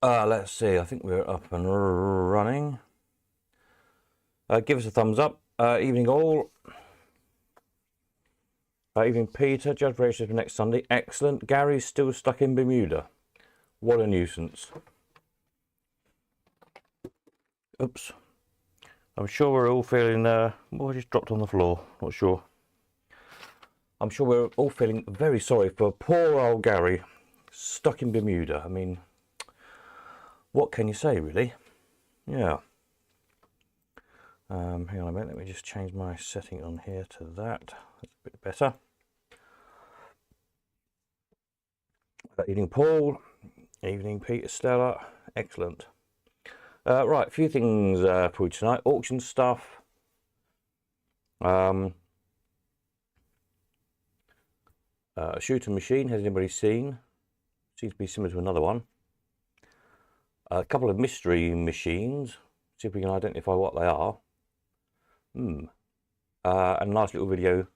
Let's see, I think we're up and running. Give us a thumbs up. Evening all. Evening Peter, judge races for next Sunday. Excellent. Gary's still stuck in Bermuda. What a nuisance. Oops. I'm sure we're all feeling, well, I just dropped on the floor, not sure. I'm sure we're all feeling very sorry for poor old Gary, stuck in Bermuda. I mean, what can you say, really? Yeah. Hang on a minute, let me just change my setting on here to that. That's a bit better. Evening Paul, evening Peter, Stella, excellent. Right, a few things for you tonight. Auction stuff. Shooter machine, has anybody seen? Seems to be similar to another one. A couple of mystery machines. See if we can identify what they are. And a nice little video,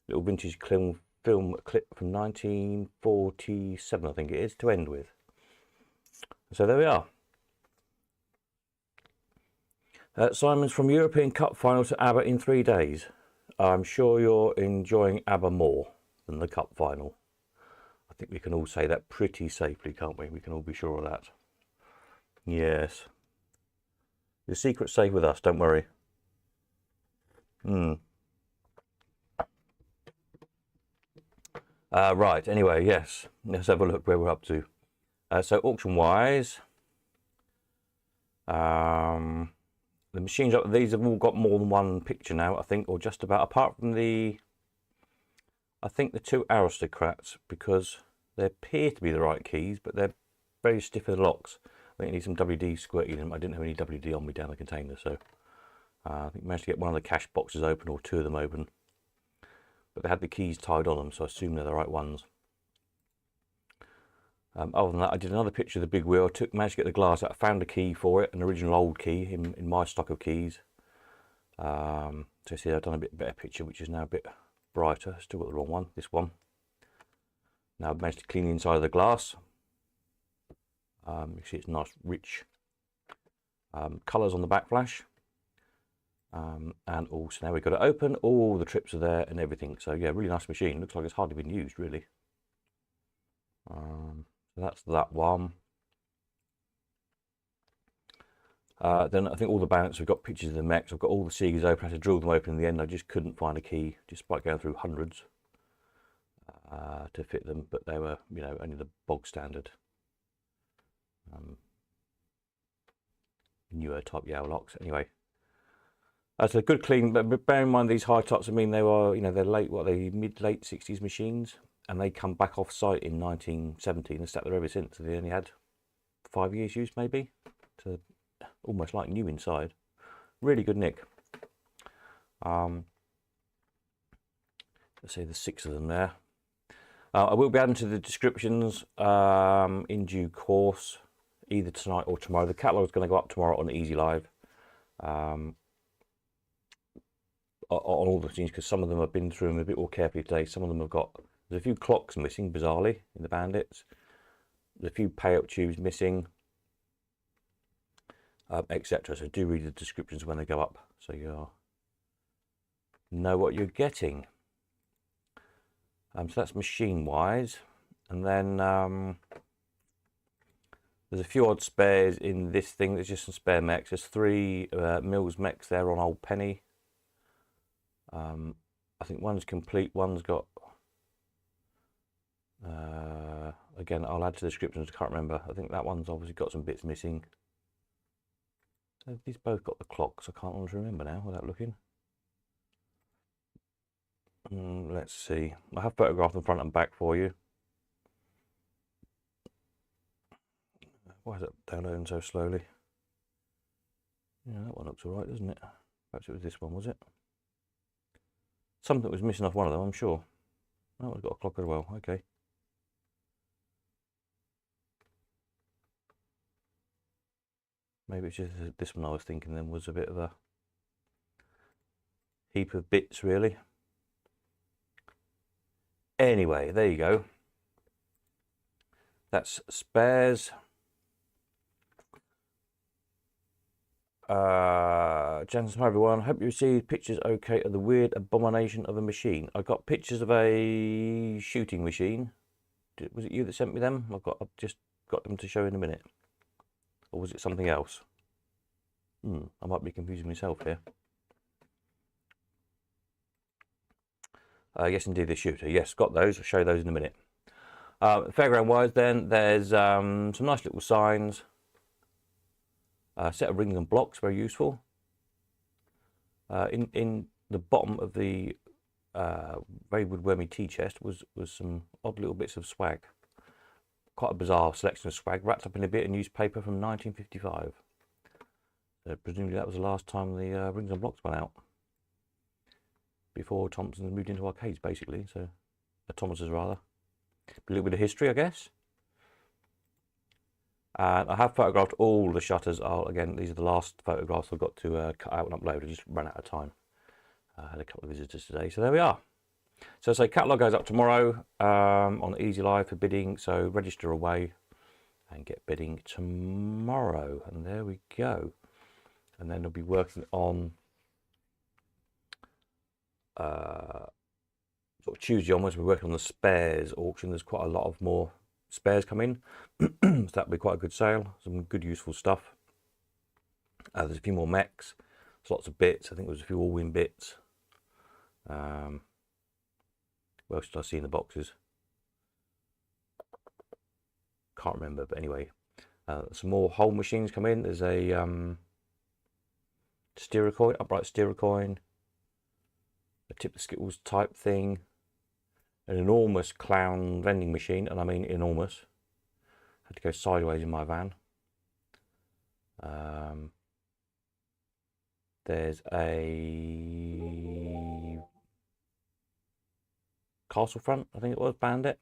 little vintage film clip from 1947, I think it is, to end with. So there we are. Simon's from European Cup final to ABBA in 3 days. I'm sure you're enjoying ABBA more than the Cup final. I think we can all say that pretty safely, can't we? We can all be sure of that. Yes. Your secret's safe with us, don't worry. Right, anyway, yes. Let's have a look where we're up to. So auction-wise, the machines up, these have all got more than one picture now, I think, or just about, apart from the, I think the two aristocrats, because they appear to be the right keys, but they're very stiff in the locks. I think I need some WD squirting in them. I didn't have any WD on me down the container, so I think I managed to get one of the cash boxes open, or two of them open. But they had the keys tied on them, so I assume they're the right ones. Other than that, I did another picture of the big wheel. Managed to get the glass out. I found a key for it, an original old key in my stock of keys. So you see, I've done a bit better picture, which is now a bit brighter. Still got the wrong one, this one. Now I've managed to clean the inside of the glass. You see it's nice, rich colours on the back flash. And also now we've got it open. All the trips are there and everything. So yeah, really nice machine. Looks like it's hardly been used, really. So that's that one. Then I think all the balance, we've got pictures of the mechs. I've got all the Seagers open. I had to drill them open in the end. I just couldn't find a key, despite going through hundreds to fit them. But they were, you know, only the bog standard newer type Yale locks. Anyway, that's a good clean. But bear in mind these high tops. I mean, they were, you know, they're mid-late 60s machines, and they come back off site in 1970 and sat there ever since. So they only had 5 years use, maybe, to almost like new inside. Really good nick. Let's see, there's 6 of them there. I will be adding to the descriptions in due course, either tonight or tomorrow. The catalogue is going to go up tomorrow on Easy Live on all the machines, because some of them I've been through them a bit more carefully today. Some of them have got, there's a few clocks missing, bizarrely, in the Bandits. There's a few payout tubes missing, etc. So do read the descriptions when they go up, so you know what you're getting. So that's machine wise, and then there's a few odd spares in this thing. There's just some spare mechs. There's 3 Mills mechs there on Old Penny. I think one's complete, one's got again, I'll add to the descriptions, I can't remember. I think that one's obviously got some bits missing. These both got the clocks. I can't remember now without looking. Let's see. I have photographed them front and back for you. Why is it downloading so slowly? Yeah, that one looks alright, doesn't it? Perhaps it was this one, was it? Something was missing off one of them, I'm sure. Oh, it's got a clock as well. Okay. Maybe it's just this one I was thinking then was a bit of a heap of bits, really. Anyway, there you go. That's spares. Jensen, hi everyone. Hope you received pictures okay of the weird abomination of a machine. I got pictures of a shooting machine. Was it you that sent me them? I've just got them to show in a minute. Or was it something else? I might be confusing myself here. Yes, indeed, the shooter. Yes, got those. I'll show you those in a minute. Fairground wise, then there's some nice little signs. A set of rings and blocks, very useful. In the bottom of the very woodwormy tea chest was some odd little bits of swag. Quite a bizarre selection of swag, wrapped up in a bit of newspaper from 1955. Presumably that was the last time the rings and blocks went out. Before Thompson's moved into arcades, basically. So, Thomas's rather. A little bit of history, I guess. And I have photographed all the shutters. Again, these are the last photographs I've got to cut out and upload. I just ran out of time. I had a couple of visitors today, so there we are. So catalogue goes up tomorrow on Easy Live for bidding. So register away and get bidding tomorrow. And there we go. And then I'll be working on sort of Tuesday onwards. We're working on the spares auction. There's quite a lot of more spares come in, so that'll be quite a good sale. Some good useful stuff. There's a few more mechs. There's lots of bits. I think there's a few all-win bits. What else did I see in the boxes? Can't remember, but anyway, some more whole machines come in. There's a steerer coin, upright steerer coin, a tip the skittles type thing, an enormous clown vending machine, and I mean enormous. Had to go sideways in my van. There's a Castlefront, I think it was, Bandit.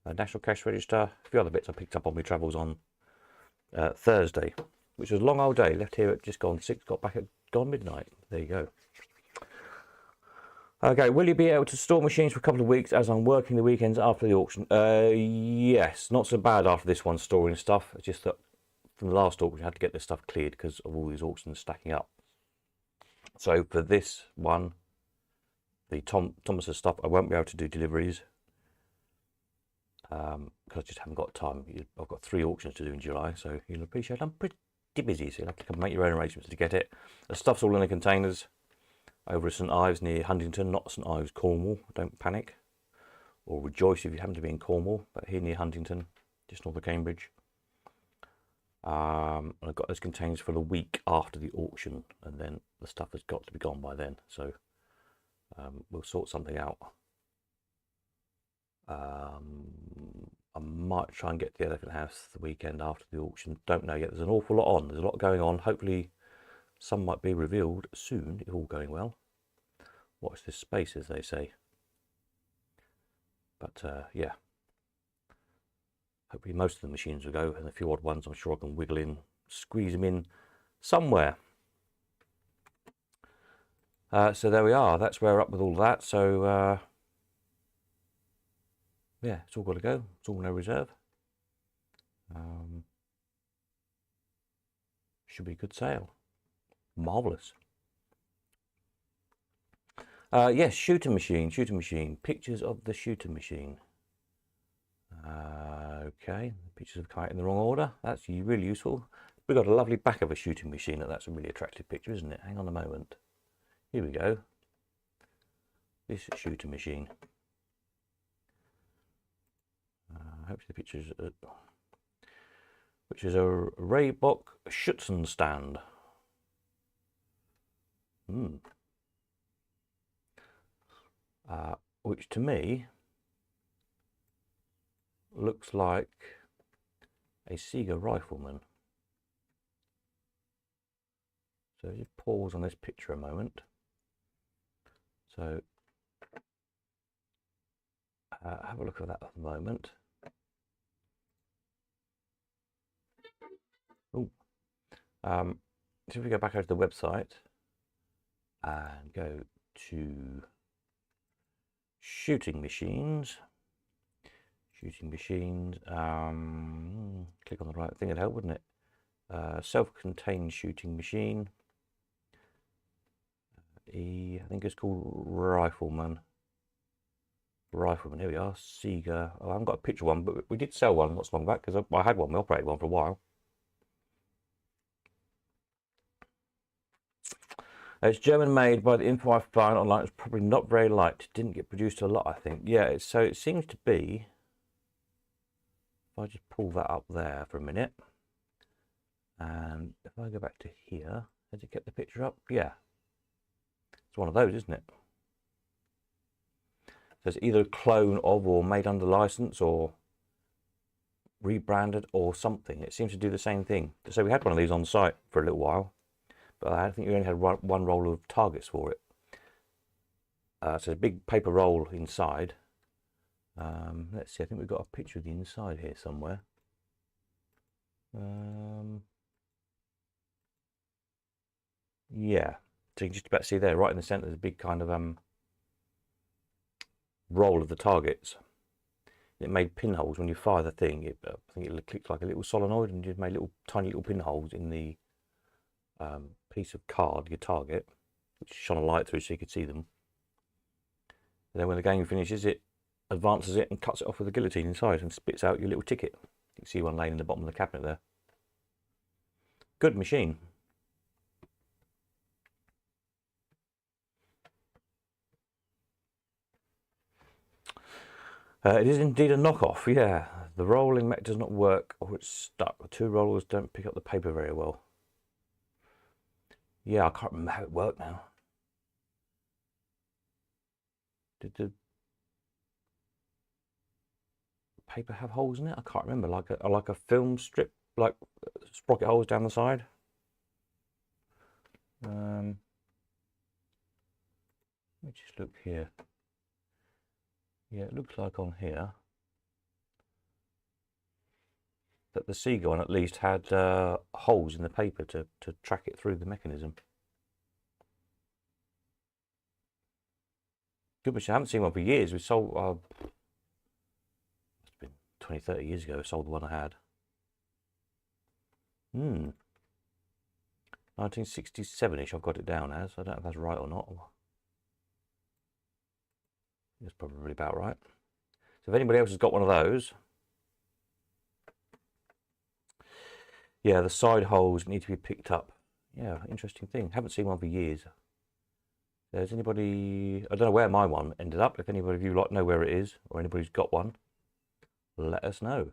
A National Cash Register, a few other bits I picked up on my travels on Thursday, which was a long old day. Left here at just gone 6, got back at gone midnight. There you go. Okay, will you be able to store machines for a couple of weeks as I'm working the weekends after the auction? Yes, not so bad after this one storing stuff. It's just that from the last auction I had to get this stuff cleared because of all these auctions stacking up. So for this one, the Thomas's stuff, I won't be able to do deliveries because I just haven't got time. I've got 3 auctions to do in July, so you'll appreciate I'm pretty busy, so you'll have to come make your own arrangements to get it. The stuff's all in the containers over at St Ives near Huntington, not St Ives, Cornwall. Don't panic or rejoice if you happen to be in Cornwall, but here near Huntington, just north of Cambridge. I've got those containers for the week after the auction, and then the stuff has got to be gone by then, so we'll sort something out. I might try and get to the Elephant House the weekend after the auction. Don't know yet. There's an awful lot on. There's a lot going on. Hopefully some might be revealed soon, if all going well. Watch this space, as they say. But yeah, hopefully most of the machines will go, and a few odd ones I'm sure I can wiggle in, squeeze them in somewhere. So there we are. That's where we're up with all that. So yeah, it's all got to go. It's all no reserve. Should be a good sale. Marvellous. Yes, shooting machine. Pictures of the shooting machine. Okay, the pictures have come out in the wrong order. That's really useful. We've got a lovely back of a shooting machine. That's a really attractive picture, isn't it? Hang on a moment. Here we go. This shooting machine. Hopefully the pictures, which is a Raybock Schutzen stand. Which to me looks like a Sieger rifleman. So just pause on this picture a moment. So have a look at that at the moment. Oh, so if we go back over to the website and go to shooting machines, click on the right thing, it'd help, wouldn't it? Self-contained shooting machine. I think it's called Rifleman. Rifleman, here we are. Sega. Oh, I haven't got a picture one, but we did sell one not so long back because I had one. We operated one for a while. It's German made by the info I found online. It's probably not very liked. Didn't get produced a lot, I think. Yeah, so it seems to be. If I just pull that up there for a minute. And if I go back to here, has it kept the picture up? Yeah. It's one of those, isn't it? So it's either a clone of or made under license or rebranded or something. It seems to do the same thing. So we had one of these on site for a little while, but I think we only had one roll of targets for it. So a big paper roll inside. Let's see, I think we've got a picture of the inside here somewhere. Yeah, so you can just about see there, right in the centre, there's a big kind of roll of the targets. It made pinholes when you fire the thing. I think it clicked like a little solenoid and just made little tiny little pinholes in the piece of card, your target, which shone a light through so you could see them. And then when the game finishes, it advances it and cuts it off with a guillotine inside and spits out your little ticket. You can see one laying in the bottom of the cabinet there. Good machine. It is indeed a knockoff, yeah. The rolling mech does not work or it's stuck. The two rollers don't pick up the paper very well. Yeah, I can't remember how it worked now. Did the paper have holes in it? I can't remember. Like a film strip, like sprocket holes down the side. Let me just look here. Yeah, it looks like on here that the Sega one at least had holes in the paper to track it through the mechanism. Good machine. I haven't seen one for years. We sold, it's been 20, 30 years ago, I sold the one I had. 1967-ish I've got it down as. I don't know if that's right or not. It's probably about right. So if anybody else has got one of those, yeah, the side holes need to be picked up. Yeah, interesting thing. Haven't seen one for years. There's anybody, I don't know where my one ended up. If anybody of you know where it is, or anybody's got one, let us know.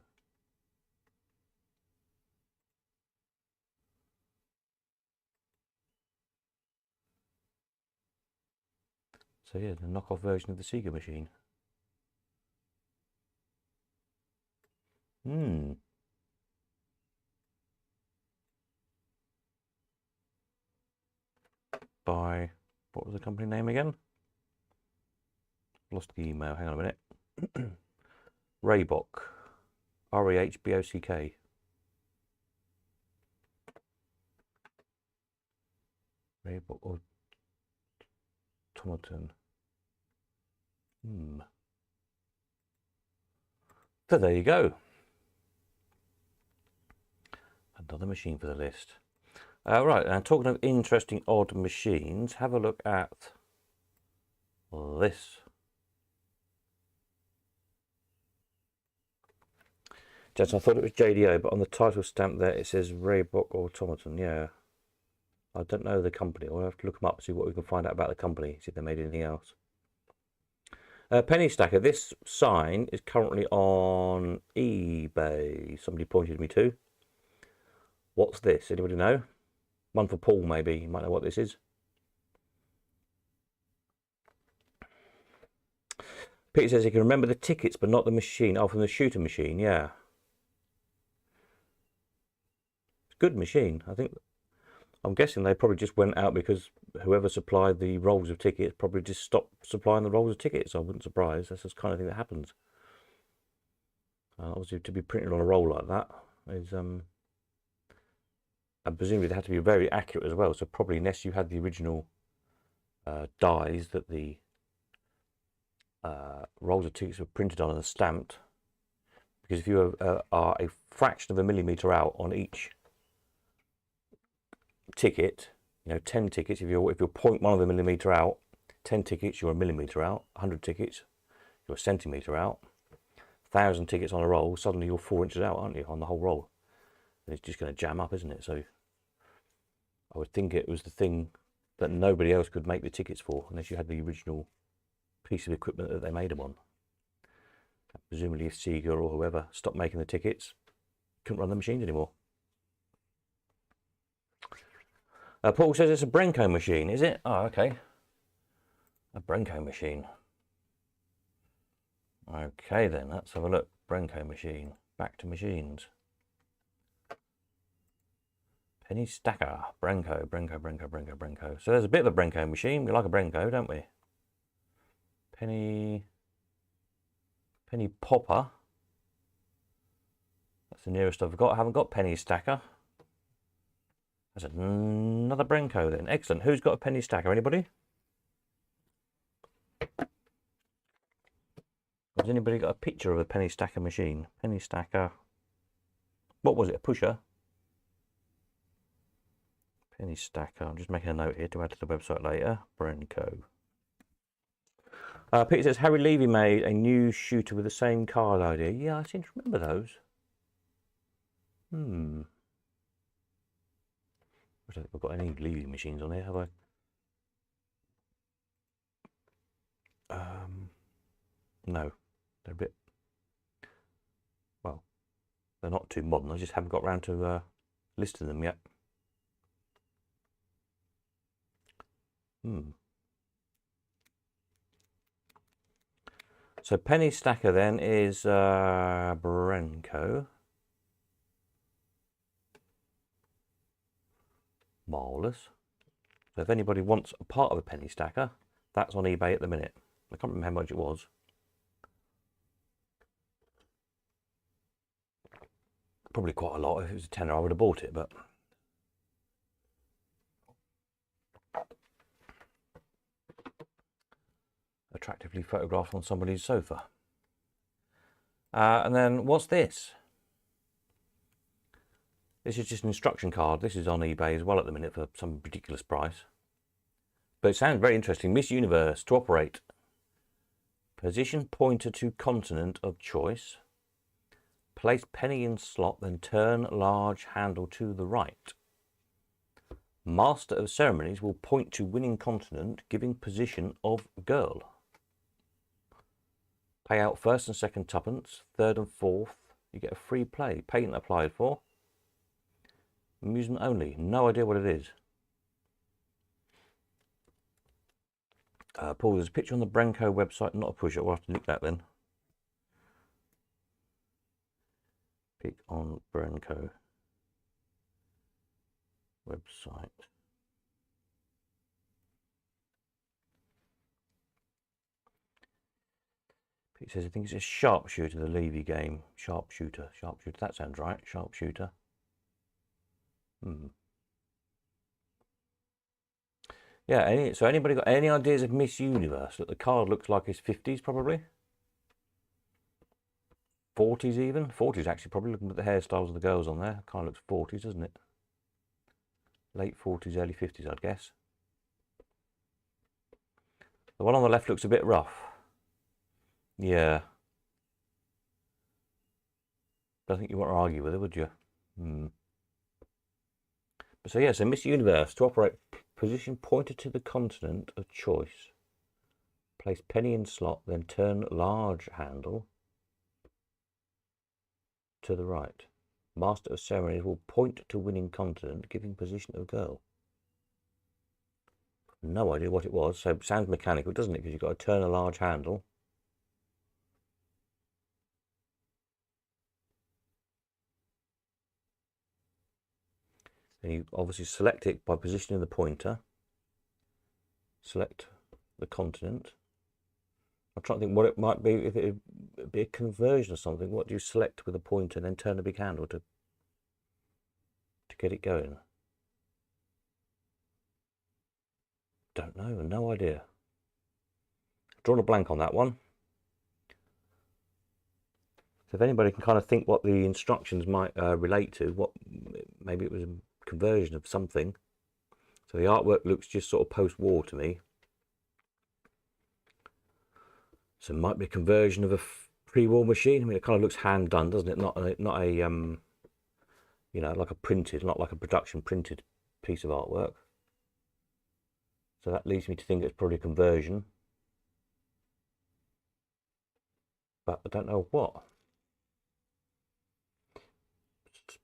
So yeah, the knockoff version of the Sega machine. By, what was the company name again? Lost the email, hang on a minute. Rehbock. R-E-H-B-O-C-K. Rehbock or Tomaton. So there you go. Another machine for the list. Right, and talking of interesting odd machines, have a look at this. Just I thought it was JDO, but on the title stamp there it says Rehbock Automaton. Yeah, I don't know the company. I'll have to look them up, see what we can find out about the company, see if they made anything else. Penny Stacker. This sign is currently on eBay. Somebody pointed me to. What's this? Anybody know? One for Paul, maybe. You might know what this is. Peter says he can remember the tickets, but not the machine. Oh, from the shooter machine, yeah. It's a good machine. I'm guessing they probably just went out because whoever supplied the rolls of tickets probably just stopped supplying the rolls of tickets. I wouldn't surprise. That's the kind of thing that happens. Obviously, to be printed on a roll like that is, and presumably they had to be very accurate as well. So probably unless you had the original dies that the rolls of tickets were printed on and stamped, because if you are a fraction of a millimetre out on each ticket, 10 tickets, if you're 0.1 of a millimetre out, 10 tickets, you're a millimetre out. 100 tickets, you're a centimetre out. 1,000 tickets on a roll, suddenly you're 4 inches out, aren't you, on the whole roll? And it's just going to jam up, isn't it? So I would think it was the thing that nobody else could make the tickets for, unless you had the original piece of equipment that they made them on. Presumably if Sega or whoever stopped making the tickets, couldn't run the machines anymore. Paul says it's a Brenco machine, is it? Oh, okay. A Brenco machine. Okay then, let's have a look. Brenco machine. Back to machines. Penny Stacker. Brenco. So there's a bit of a Brenco machine. We like a Brenco, don't we? Penny Popper. That's the nearest I've got. I haven't got Penny Stacker. That's another Brenco then. Excellent. Who's got a Penny Stacker? Anybody? Has anybody got a picture of a Penny Stacker machine? Penny Stacker. What was it? A pusher? Penny Stacker. I'm just making a note here to add to the website later. Brenco. Peter says Harry Levy made a new shooter with the same card idea. Yeah, I seem to remember those. I don't think I've got any Levy machines on here, have I? No, they're a bit, well, they're not too modern. I just haven't got around to listing them yet. So Penny Stacker then is Brenco. Marvellous. So if anybody wants a part of a Penny Stacker, that's on eBay at the minute. I can't remember how much it was. Probably quite a lot. If it was a tenner, I would have bought it, but attractively photographed on somebody's sofa. And then what's this? This is just an instruction card. This is on eBay as well at the minute for some ridiculous price. But it sounds very interesting. Miss Universe to operate. Position pointer to continent of choice. Place penny in slot, then turn large handle to the right. Master of ceremonies will point to winning continent, giving position of girl. Pay out first and second tuppence, third and fourth. You get a free play. Patent applied for. Amusement only. No idea what it is. Paul, there's a picture on the Brenco website, not a pusher. We'll have to link that then. Pick on Brenco website. Pete says, I think it's a sharpshooter, the Levy game. Sharpshooter. That sounds right. Sharpshooter. Yeah, so anybody got any ideas of Miss Universe? That the card looks like it's 50s probably? 40s even? 40s actually, probably looking at the hairstyles of the girls on there. Kind of looks 40s, doesn't it? Late 40s, early 50s, I'd guess. The one on the left looks a bit rough. Yeah. Don't think you want to argue with it, would you? So yeah, so Miss Universe to operate, position pointed to the continent of choice. Place penny in slot, then turn large handle to the right. Master of ceremonies will point to winning continent, giving position of girl. No idea what it was. So it sounds mechanical, doesn't it? Because you've got to turn a large handle. And you obviously select it by positioning the pointer. Select the continent. I'm trying to think what it might be, if it would be a conversion or something. What do you select with a pointer and then turn a big handle to get it going? Don't know, no idea. Drawn a blank on that one. So if anybody can kind of think what the instructions might relate to, what maybe it was a conversion of something, So the artwork looks just sort of post-war to me. So it might be a conversion of a pre-war machine. I mean, it kind of looks hand done, doesn't it? Not a you know, like a printed, not like a production printed piece of artwork. So that leads me to think it's probably a conversion, but I don't know what.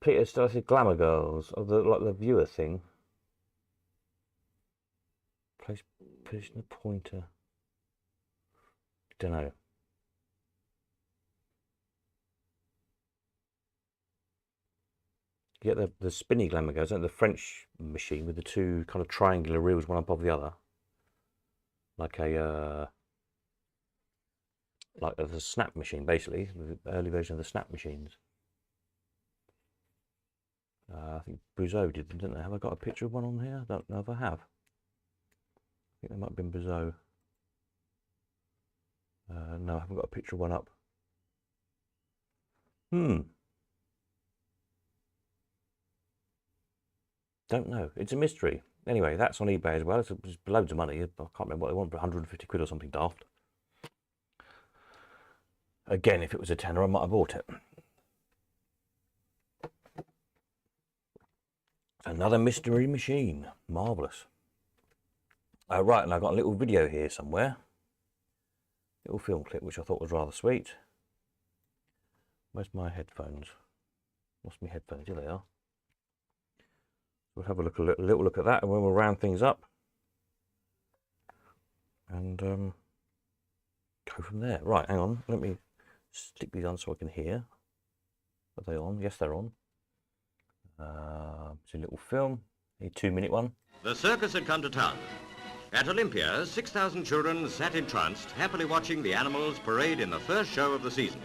Peter started Glamour Girls, or like the viewer thing. Place position the pointer. Don't know. You get the spinny Glamour Girls, and the French machine with the two kind of triangular reels, one above the other, like a snap machine, basically, the early version of the snap machines. I think Buzeau did, didn't they? Have I got a picture of one on here? I don't know if I have. I think there might have been Buzeau. No, I haven't got a picture of one up. Don't know. It's a mystery. Anyway, that's on eBay as well. It's loads of money. I can't remember what they want, but 150 quid or something daft. Again, if it was a tenner, I might have bought it. Another mystery machine. Marvellous. Right, and I've got a little video here somewhere. Little film clip, which I thought was rather sweet. Where's my headphones? Lost my headphones. Here they are. We'll have a little look at that, and then we'll round things up and go from there. Right, hang on. Let me stick these on so I can hear. Are they on? Yes, they're on. It's a little film, a 2-minute one. The circus had come to town. At Olympia, 6,000 children sat entranced, happily watching the animals parade in the first show of the season.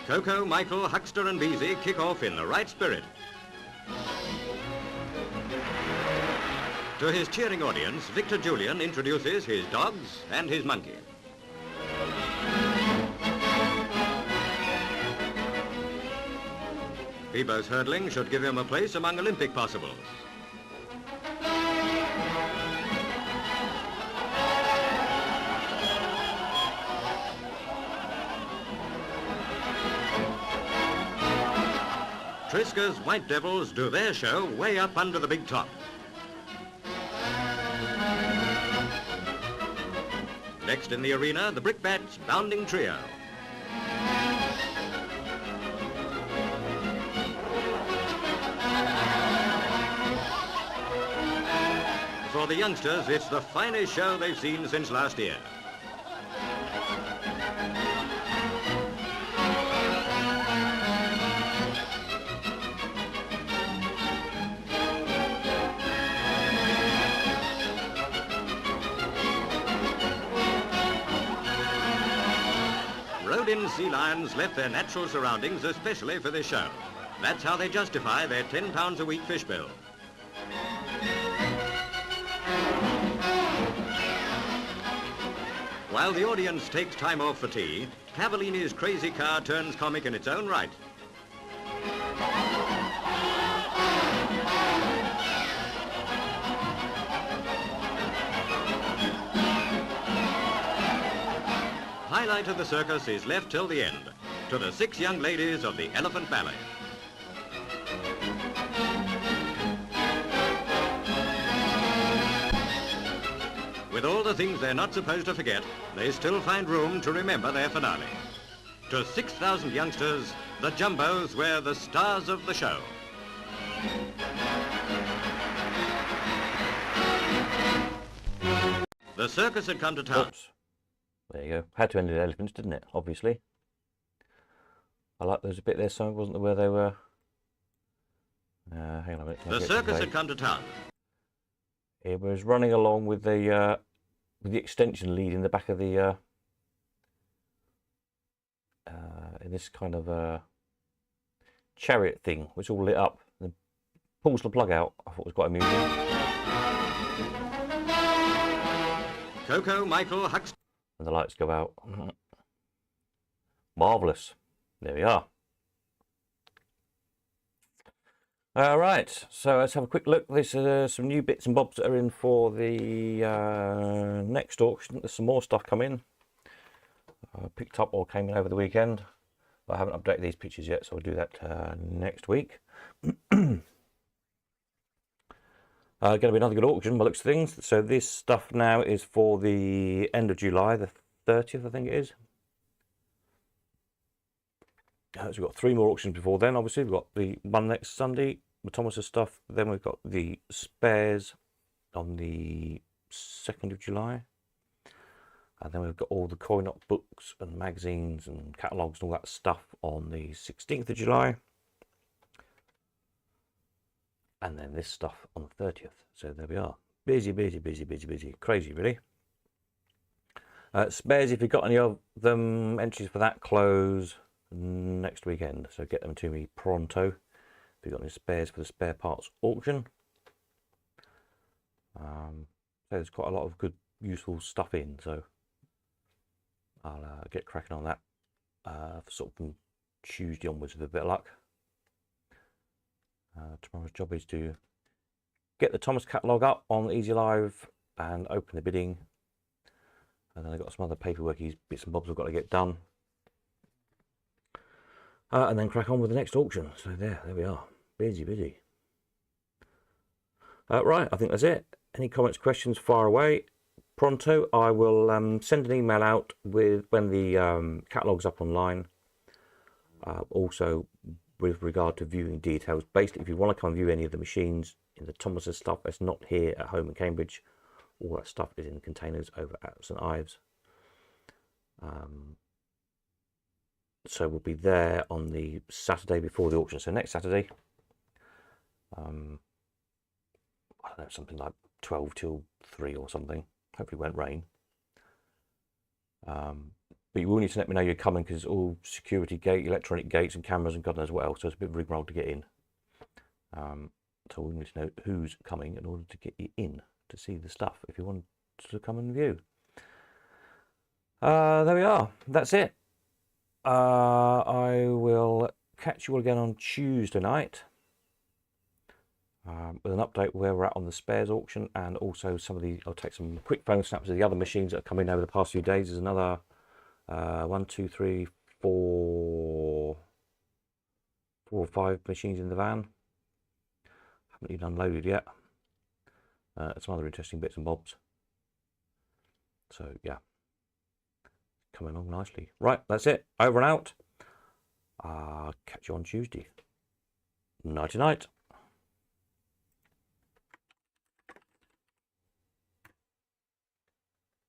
Coco, Michael, Huckster and Beezy kick off in the right spirit. To his cheering audience, Victor Julian introduces his dogs and his monkey. Peebo's hurdling should give him a place among Olympic possibles. Trisca's White Devils do their show way up under the big top. Next in the arena, the Brickbats Bounding Trio. For the youngsters, it's the finest show they've seen since last year. Rodin sea lions left their natural surroundings especially for this show. That's how they justify their £10 a week fish bill. While the audience takes time off for tea, Cavallini's crazy car turns comic in its own right. Highlight of the circus is left till the end, to the 6 young ladies of the Elephant Ballet. With all the things they're not supposed to forget, they still find room to remember their finale. To 6,000 youngsters, the Jumbos were the stars of the show. The circus had come to town. Oops. There you go. Had to end with elephants, didn't it? Obviously. I like there's a bit there somewhere, wasn't there, where they were... hang on a minute. The circus had come to town. It was running along with the extension lead in the back of the in this kind of chariot thing, which all lit up. And pulls the plug out. I thought it was quite amusing. Coco, Michael, Huckster. And the lights go out. Marvellous. there we are. All right, so let's have a quick look. There's some new bits and bobs that are in for the next auction. There's some more stuff coming. Picked up or came in over the weekend. I haven't updated these pictures yet, so I'll do that next week. Going to be another good auction by the looks of things. So this stuff now is for the end of July, the 30th, I think it is. So we've got 3 more auctions before then. Obviously, we've got the one next Sunday, the Thomas's stuff. Then we've got the spares on the 2nd of July. And then we've got all the coin-op books and magazines and catalogues and all that stuff on the 16th of July. And then this stuff on the 30th. So there we are. Busy, busy, busy, busy, busy. Crazy, really. Spares, if you've got any of them, entries for that close next weekend. So get them to me pronto. If you've got any spares for the spare parts auction. So there's quite a lot of good, useful stuff in. So I'll get cracking on that sort of from Tuesday onwards with a bit of luck. Tomorrow's job is to get the Thomas catalogue up on Easy Live and open the bidding. And then I've got some other paperworky bits and bobs I've got to get done. And then crack on with the next auction. So there we are. Busy, busy. Right, I think that's it. Any comments, questions, fire away. Pronto, I will send an email out with when the catalogue's up online. Also, with regard to viewing details, basically, if you want to come view any of the machines in the Thomas's stuff that's not here at home in Cambridge, all that stuff is in containers over at St Ives. So we'll be there on the Saturday before the auction. So next Saturday, I don't know, something like 12 till 3 or something. Hopefully it won't rain. But you will need to let me know you're coming because it's all security gate, electronic gates and cameras and God knows what else. So it's a bit of a rigmarole to get in. So we need to know who's coming in order to get you in to see the stuff if you want to come and view. There we are. That's it. I will catch you all again on Tuesday night with an update where we're at on the spares auction, and also some of the. I'll take some quick phone snaps of the other machines that have come in over the past few days. There's another 1, 2, 3, 4 or 5 machines in the van. Haven't even unloaded yet. Some other interesting bits and bobs. So yeah, coming along nicely. Right, that's it. Over and out. Catch you on Tuesday. Nighty night.